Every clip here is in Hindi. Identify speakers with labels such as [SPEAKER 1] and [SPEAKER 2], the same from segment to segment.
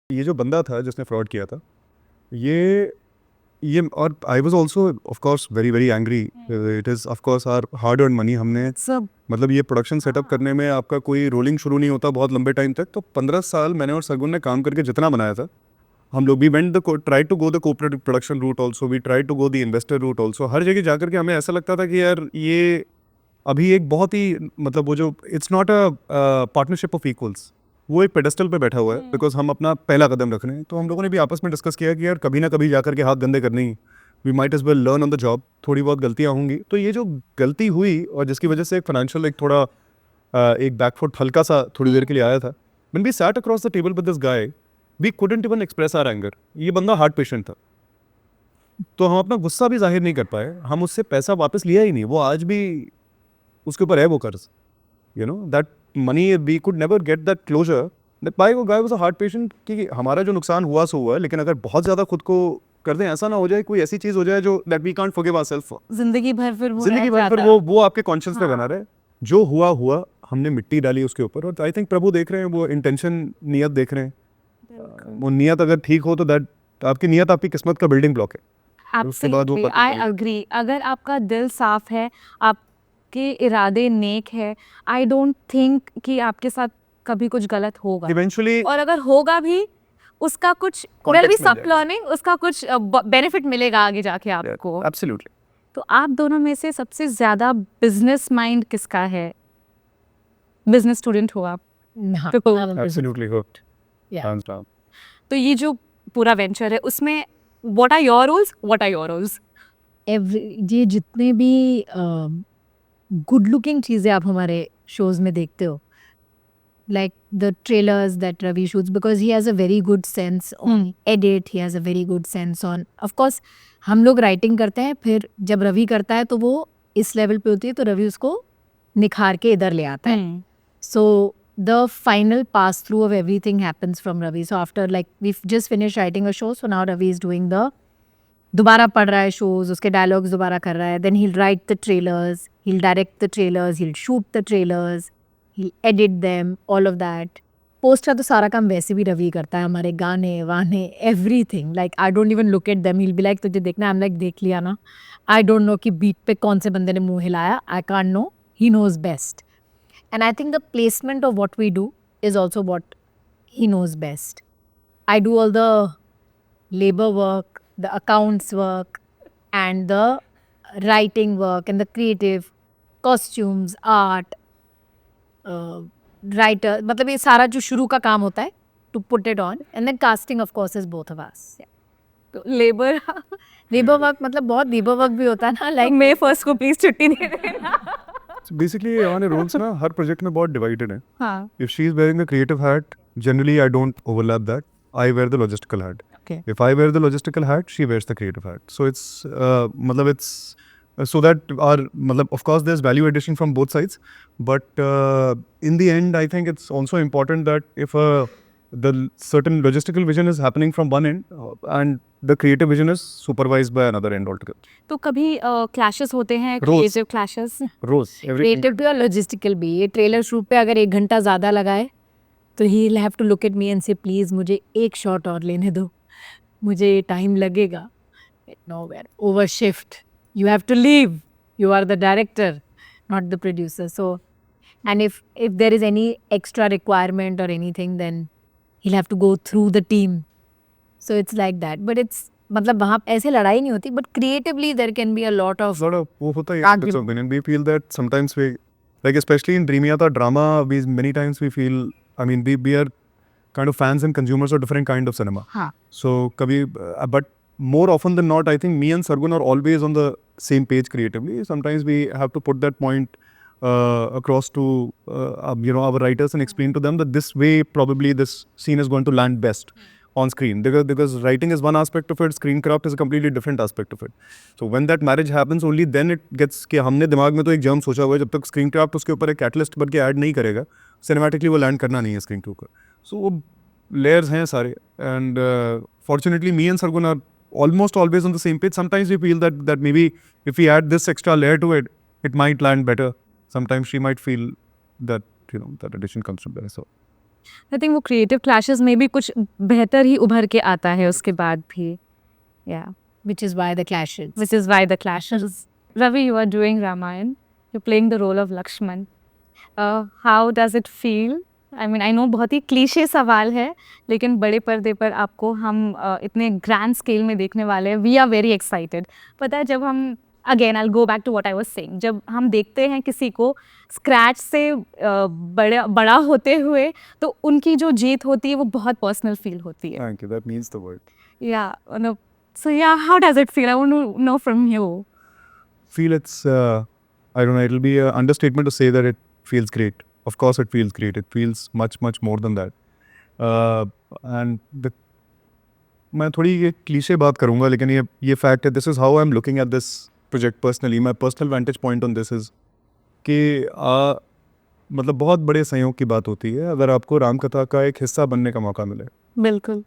[SPEAKER 1] ये जो बंदा था जिसने फ्रॉड किया था, ये और I was also of course very very angry. It is of course our hard earn money. हमने
[SPEAKER 2] सब
[SPEAKER 1] मतलब ये प्रोडक्शन सेटअप करने में आपका कोई रोलिंग शुरू नहीं होता बहुत लंबे टाइम तक। तो 15 साल मैंने और सरगुन ने काम करके जितना बनाया था, हम लोग we went the try to go the cooperative production route also, we try to go the investor route also. हर जगह जाकर के हमें ऐसा लगता था कि यार ये अभी एक बहुत ही मतलब वो जो it's not a partnership of equals, वो एक पेडेस्टल पे बैठा हुआ है बिकॉज हम अपना पहला कदम रख रहे हैं। तो हम लोगों ने भी आपस में डिस्कस किया कि यार कभी ना कभी जाकर के हाथ गंदे करने ही, we might as well learn on the job. थोड़ी बहुत गलतियाँ होंगी। तो ये जो गलती हुई और जिसकी वजह से एक फाइनेंशियल एक थोड़ा एक बैकफुट हल्का सा थोड़ी देर के लिए आया था, when we sat across the table with this guy, we couldn't even express our anger. ये बंदा हार्ट पेशेंट था, तो हम अपना गुस्सा भी जाहिर नहीं कर पाए। हम उससे पैसा वापस लिया ही नहीं। वो आज भी उसके ऊपर है वो कर्ज, you know that money we could never get that closure. That by वो guy was a heart patient कि हमारा जो नुकसान हुआ सो हुआ है, लेकिन अगर बहुत ज़्यादा खुद को कर दें, ऐसा ना हो जाए कोई ऐसी चीज़ हो जाए जो that we can't forgive ourselves for.
[SPEAKER 2] जिंदगी भर फिर वो
[SPEAKER 1] जिंदगी
[SPEAKER 2] रह
[SPEAKER 1] भर फिर
[SPEAKER 2] जाता।
[SPEAKER 1] वो आपके कॉन्शियस पे बना रहे। जो हुआ हुआ, हमने मिट्टी डाली उसके ऊपर और आई थिंक प्रभु देख रहे हैं, वो इंटेंशन नियत देख रहे हैं। वो नियत अगर ठीक हो तो दैट आपकी नियत आपकी किस्मत का बिल्डिंग ब्लॉक है। उसके बाद वो
[SPEAKER 2] एब्सोल्युटली आई अग्री। अगर आपका दिल साफ है, आपके इरादे नेक है, आई डोंट थिंक कि आपके साथ कभी कुछ गलत होगा।
[SPEAKER 1] इवेंचुअली
[SPEAKER 2] और अगर होगा भी, उसका कुछ
[SPEAKER 1] Context
[SPEAKER 2] बी
[SPEAKER 1] मिल
[SPEAKER 2] सब
[SPEAKER 1] जाएगा।
[SPEAKER 2] लर्निंग, उसका कुछ बेनिफिट मिलेगा आगे जाके आपको।
[SPEAKER 1] एब्सोल्युटली
[SPEAKER 2] तो आप दोनों में से सबसे ज्यादा बिजनेस माइंड किसका है? बिजनेस स्टूडेंट हो आप,
[SPEAKER 3] हाँ,
[SPEAKER 2] तो
[SPEAKER 3] I'm a business-
[SPEAKER 1] absolutely hoped
[SPEAKER 3] Yeah.
[SPEAKER 1] hands down।
[SPEAKER 2] तो ये जो पूरा वेंचर है उसमें व्हाट आर योर रोल्स?
[SPEAKER 3] ये जितने भी गुड लुकिंग चीज़ें आप हमारे शोज में देखते हो, like the trailers that Ravi shoots, because he has a very good sense on edit, he has a very good sense on, of course हम लोग राइटिंग करते हैं, फिर जब रवि करता है तो वो इस लेवल पे होती है, तो रवि उसको निखार के इधर ले आता है। So the final pass through of everything happens from Ravi. So after like we've just finished writing a show, so now Ravi is doing the दोबारा पढ़ रहा है shows, उसके dialogues दोबारा कर रहा है, then he'll write the trailers, he'll direct the trailers, he'll shoot the trailers, he'll edit them, all of that. Post का तो सारा काम वैसे भी रवि करता है, हमारे गाने वाने everything, like I don't even look at them, he'll be like तुझे देखना है, I'm like देख लिया ना, आई डोंट नो कि बीट पे कौन से बंदे ने मुंह हिलाया, I can't know, he knows best. And I think the placement of what we do is also what he knows best. I do all the labor work, the accounts work, and the writing work, and the creative costumes, art, writer. मतलब ये सारा जो शुरू का काम होता है to put it on, and then casting of course is both of us.
[SPEAKER 2] तो लेबर
[SPEAKER 3] Labor work मतलब बहुत labor work भी होता है ना, like
[SPEAKER 2] May 1st को प्लीज छुट्टी दे देना।
[SPEAKER 1] बेसिकली हमारे रोल्स ना हर प्रोजेक्ट में बहुत डिवाइडेड है।
[SPEAKER 2] हाँ,
[SPEAKER 1] If she is wearing the creative hat, generally I don't overlap that. I wear the logistical hat.
[SPEAKER 2] okay.
[SPEAKER 1] If I wear the logistical hat, she wears the creative hat. So it's मतलब it's so that our मतलब of course there's value addition from both sides, but in the end I think it's also important that if the certain logistical vision is happening from one end and the creative vision is supervised by another end altogether.
[SPEAKER 2] तो कभी क्लैशेस होते हैं,
[SPEAKER 1] Rose.
[SPEAKER 2] Creative clashes?
[SPEAKER 1] Rose, every
[SPEAKER 3] creative भी और लॉजिस्टिकल भी। ये ट्रेलर शूट पे अगर 1 घंटा ज़्यादा लगाए तो ही will have to look at me and say please मुझे एक शॉट और लेने दो, मुझे टाइम लगेगा। No where over shift, you have to leave, you are the director not the producer. So and if there is any extra requirement or anything then he'll have to go through the team. So it's like that, but it's मतलब वहाँ ऐसे लड़ाई नहीं होती, but creatively there can be a lot of
[SPEAKER 1] sort of वो होता है
[SPEAKER 3] Argument.
[SPEAKER 1] difference of opinion. We feel that sometimes we like especially in Dreamyata drama, we many times we feel, I mean we are kind of fans and consumers of different kind of cinema.
[SPEAKER 3] हाँ
[SPEAKER 1] So kabhi but more often than not I think me and Sargun are always on the same page creatively. Sometimes we have to put that point across to you know our writers and explain to them that this way probably this scene is going to land best on screen, because writing is one aspect of it, screencraft is a completely different aspect of it. So when that marriage happens only then it gets कि हमने दिमाग में तो एक जर्म सोचा हुआ है, जब तक screencraft उसके ऊपर एक कैटलिस्ट बन के ऐड नहीं करेगा, सिनेमैटिकली वो लैंड करना नहीं है स्क्रीन के ऊपर। सो वो लेयर्स हैं सारे, and fortunately me and Sargun are almost always on the same page. Sometimes we feel that maybe if we add this extra layer to it, it might land better. Sometimes she might feel that, you know, that addition comes from there. So
[SPEAKER 2] I think वो क्रिएटिव क्लैशेस में भी कुछ बेहतर ही उभर के आता है उसके बाद भी. या
[SPEAKER 3] which is why the clashes.
[SPEAKER 2] which is why the clashes. Ravi, you are doing Ramayan. You're playing the role of Lakshman. How does it feel? I mean, I know बहुत ही क्लीशे सवाल है, लेकिन बड़े पर्दे पर आपको हम इतने ग्रैंड स्केल में देखने वाले हैं. We are very excited. पता है जब हम again I go back to what I was saying, जब हम देखते हैं किसी को स्क्रैच से बड़ा होते हुए, तो उनकी जो जीत होती है वो बहुत पर्सनल फील होती है.
[SPEAKER 1] Thank you. That means the word.
[SPEAKER 2] Yeah, no. So yeah, how does it feel? I want to know from you.
[SPEAKER 1] Feel it's I don't know, it'll be an understatement to say that it feels great. Of course it feels great. It feels much more than that. And the मैं थोड़ी ये क्लीशे बात करूँगा, लेकिन ये फैक्ट है. This is how I am looking at this project personally. My personal वेंटेज point on this is कि मतलब बहुत बड़े संयोग की बात होती है अगर आपको रामकथा का एक हिस्सा बनने का मौका मिले.
[SPEAKER 2] बिल्कुल.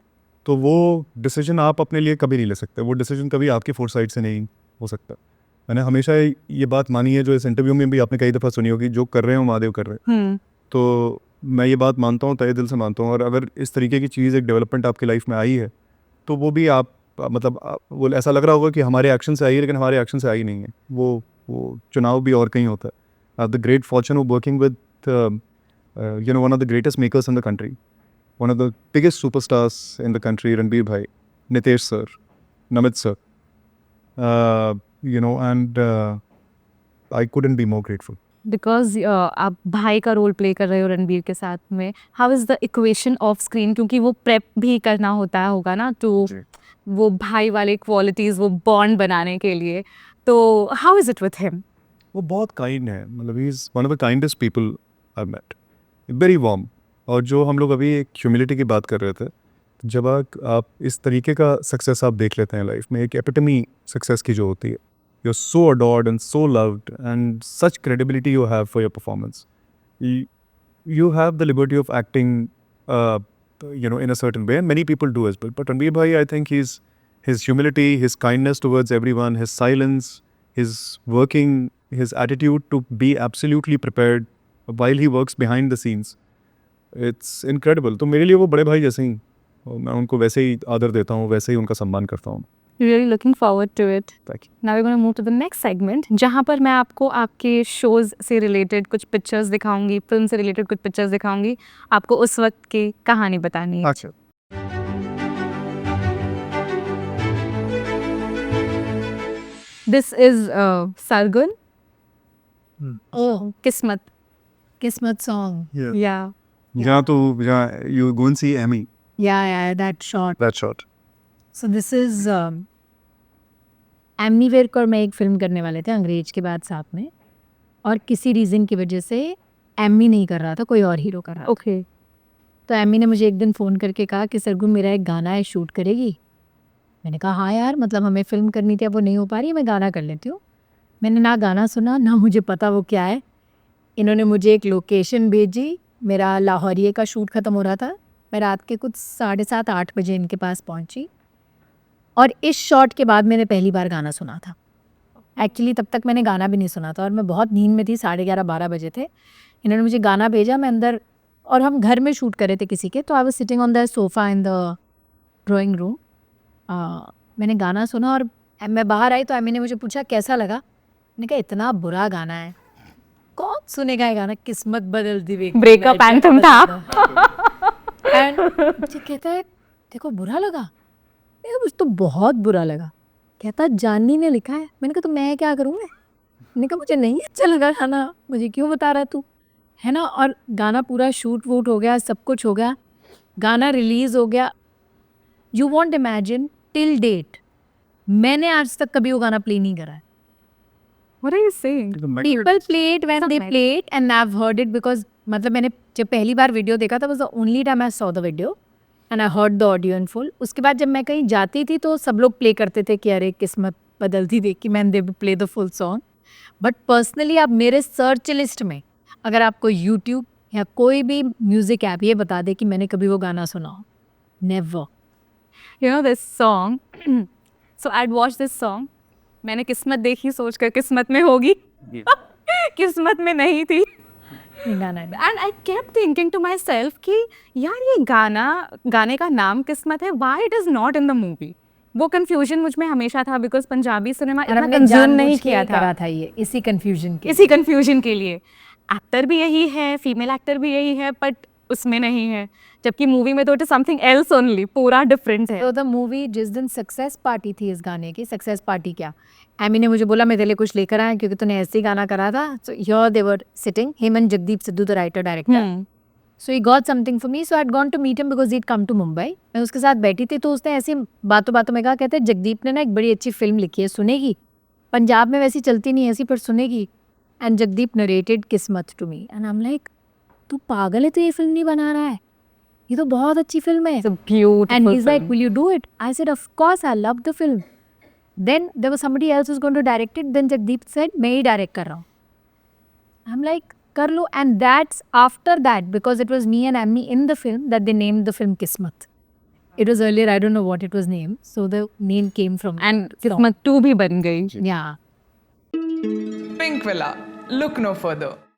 [SPEAKER 1] तो वो डिसीजन आप अपने लिए कभी नहीं ले सकते. वो डिसीजन कभी आपकी फोरसाइट से नहीं हो सकता. मैंने हमेशा ये बात मानी है, जो इस इंटरव्यू में भी आपने कई दफ़ा सुनी होगी, जो कर रहे हो महादेव कर रहे हैं. तो मैं ये बात मानता हूँ, तहे दिल से मानता हूँ. और अगर इस तरीके की चीज़, एक डेवलपमेंट आपकी लाइफ में आई है, तो वो भी आप मतलब वो ऐसा लग रहा होगा कि हमारे एक्शन से आई है, लेकिन हमारे एक्शन से आई नहीं है. वो चुनाव भी और कहीं होता है. I have the great Fortune of working with one of the greatest makers in the country, one of the biggest superstars in the country, Ranbir Bhai, Nitesh sir, Namit sir, and I couldn't be more grateful.
[SPEAKER 2] Because आप भाई का रोल प्ले कर रहे हो रणबीर के साथ में. How is the equation of screen? क्योंकि वो प्रेप भी करना होगा ना, तो वो भाई वाले क्वालिटीज़, वो बॉन्ड बनाने के लिए. तो how is it with him?
[SPEAKER 1] वो बहुत काइंड है. मतलब he is one of the kindest people I met. Very warm. और जो हम लोग अभी एक ह्यूमिलिटी की बात कर रहे थे, जब आप इस तरीके का सक्सेस आप देख लेते हैं लाइफ में, एक एपिटमी सक्सेस की जो होती है, you are so adored and so loved and such credibility you have for your performance. You have the liberty of acting in a certain way, and many people do as well. But Ranbir Bhai, I think his humility, his kindness towards everyone, his silence, his working, his attitude to be absolutely prepared while he works behind the scenes, it's incredible. तो मेरे लिए वो बड़े भाई जैसे ही, मैं उनको वैसे ही आदर देता हूँ, वैसे ही उनका सम्मान करता हूँ.
[SPEAKER 2] Really looking forward to it.
[SPEAKER 1] Thank you.
[SPEAKER 2] Now we're going to move to the next segment, जहाँ पर मैं आपको आपके शोज़ से रिलेटेड कुछ पिक्चर्स दिखाऊंगी, फिल्म से रिलेटेड कुछ पिक्चर्स दिखाऊंगी. आपको उस वक्त की कहानी बतानी है.
[SPEAKER 1] अच्छा.
[SPEAKER 2] This is Sargun.
[SPEAKER 3] Oh,
[SPEAKER 2] Kismat
[SPEAKER 3] song.
[SPEAKER 2] Yeah.
[SPEAKER 1] जहाँ you go and see Emmy.
[SPEAKER 3] Yeah, that shot.
[SPEAKER 1] That shot.
[SPEAKER 3] So this is Ammy Virk और मैं एक फिल्म करने वाले थे अंग्रेज के बाद साथ में, और किसी रीज़न की वजह से एमी नहीं कर रहा था, कोई और हीरो कर रहा था.
[SPEAKER 2] Okay.
[SPEAKER 3] तो एमी ने मुझे एक दिन फ़ोन करके कहा कि सरगुन मेरा एक गाना है, शूट करेगी? मैंने कहा हाँ यार, मतलब हमें फ़िल्म करनी थी, अब वो नहीं हो पा रही है, मैं गाना कर लेती हूँ. मैंने ना गाना सुना, ना मुझे पता वो क्या है. इन्होंने मुझे एक लोकेशन भेजी. मेरा लाहौरिये का शूट ख़त्म हो रहा था. मैं रात के कुछ 7:30-8 बजे इनके पास पहुँची, और इस शॉट के बाद मैंने पहली बार गाना सुना था. एक्चुअली तब तक मैंने गाना भी नहीं सुना था, और मैं बहुत नींद में थी. 11:30-12 बजे थे. इन्होंने मुझे गाना भेजा, मैं अंदर, और हम घर में शूट कर रहे थे किसी के. तो I was sitting on the sofa in the drawing room. मैंने गाना सुना और मैं बाहर आई तो एमी ने मुझे पूछा कैसा लगा. मैंने कहा इतना बुरा गाना है, कौन सुनेगा ये गाना, किस्मत बदल दी,
[SPEAKER 2] ब्रेकअप एंथम था.
[SPEAKER 3] एंड मुझे कहता है देखो बुरा लगा. मैंने कहा मुझे तो बहुत बुरा लगा. कहता जानी ने लिखा है. मैंने कहा तो मैं क्या करूँ. मैंने कहा मुझे नहीं अच्छा लगा गाना, मुझे क्यों बता रहा तू, है ना. और गाना पूरा शूट वूट हो गया, सब कुछ हो गया, गाना रिलीज़ हो गया. You won't imagine till date मैंने आज तक कभी वो गाना प्ले नहीं करा है.
[SPEAKER 2] What are you saying?
[SPEAKER 3] People play it when they play it and I've heard it because मतलब मैंने जब पहली बार वीडियो देखा था, was the only time I saw the video and I heard the audio in full. उसके बाद जब मैं कहीं जाती थी तो सब लोग प्ले करते थे कि अरे किस्मत बदलती देख कि मैंने they play the full song. But personally आप मेरे सर्च लिस्ट में अगर आपको यूट्यूब या कोई भी म्यूज़िक ऐप ये बता दे कि मैंने कभी वो गाना सुना हो, never.
[SPEAKER 2] You know this song. So I'd watch this song. मैंने किस्मत देखी सोचकर किस्मत में होगी. किस्मत में नहीं थी.
[SPEAKER 3] ये गाना है।
[SPEAKER 2] And I kept thinking to myself कि यार ये गाने का नाम किस्मत है, why it is not in the movie. वो कंफ्यूजन मुझ में हमेशा था बिकॉज पंजाबी सिनेमा
[SPEAKER 3] और
[SPEAKER 2] इतना
[SPEAKER 3] हमने
[SPEAKER 2] कंज्यूम
[SPEAKER 3] जानबूझ
[SPEAKER 2] नहीं
[SPEAKER 3] के
[SPEAKER 2] किया था
[SPEAKER 3] करा था ये इसी कंफ्यूजन के।
[SPEAKER 2] इसी कंफ्यूजन के लिए. एक्टर भी यही है, फीमेल एक्टर भी यही है, बट उसमें नहीं है, जबकि मूवी में तो it is something else only, पूरा डिफरेंट है.
[SPEAKER 3] तो द मूवी जिस दिन सक्सेस पार्टी थी इस गाने की, सक्सेस पार्टी क्या, एमी ने मुझे बोला मैं तेरे लिए कुछ लेकर आया क्योंकि तूने ऐसे ही गाना करा था. So here they were sitting, Hemant Jagdeep Sidhu the writer director. So he got something for me, so I had gone to meet him because he had come to Mumbai. मैं उसके साथ बैठी थी तो उसने ऐसी बातों बातों में कहा, कहते जगदीप ने ना एक बड़ी अच्छी फिल्म लिखी है, सुनेगी? पंजाब में वैसी चलती नहीं ऐसी, पर सुनेगी? And Jagdeep narrated Kismat to me and I am like तू पागल है, तो ये फिल्म नहीं बना रहा है, ये तो बहुत अच्छी फिल्म है.
[SPEAKER 2] It's a beautiful
[SPEAKER 3] And he's like,
[SPEAKER 2] film.
[SPEAKER 3] will you do it? I said, of course, I love the film. Then there was somebody else who's going to direct it. Then Jagdeep said, मैं ही direct कर रहा हूँ. I'm like, कर लो. And that's after that, because it was me and Ammi in the film, that they named the film Kismat. It was earlier, I don't know what it was named. So the name came from
[SPEAKER 2] And
[SPEAKER 3] song.
[SPEAKER 2] किस्मत 2 भी बन गई.
[SPEAKER 3] Yeah.
[SPEAKER 4] Pink Villa. Look no further.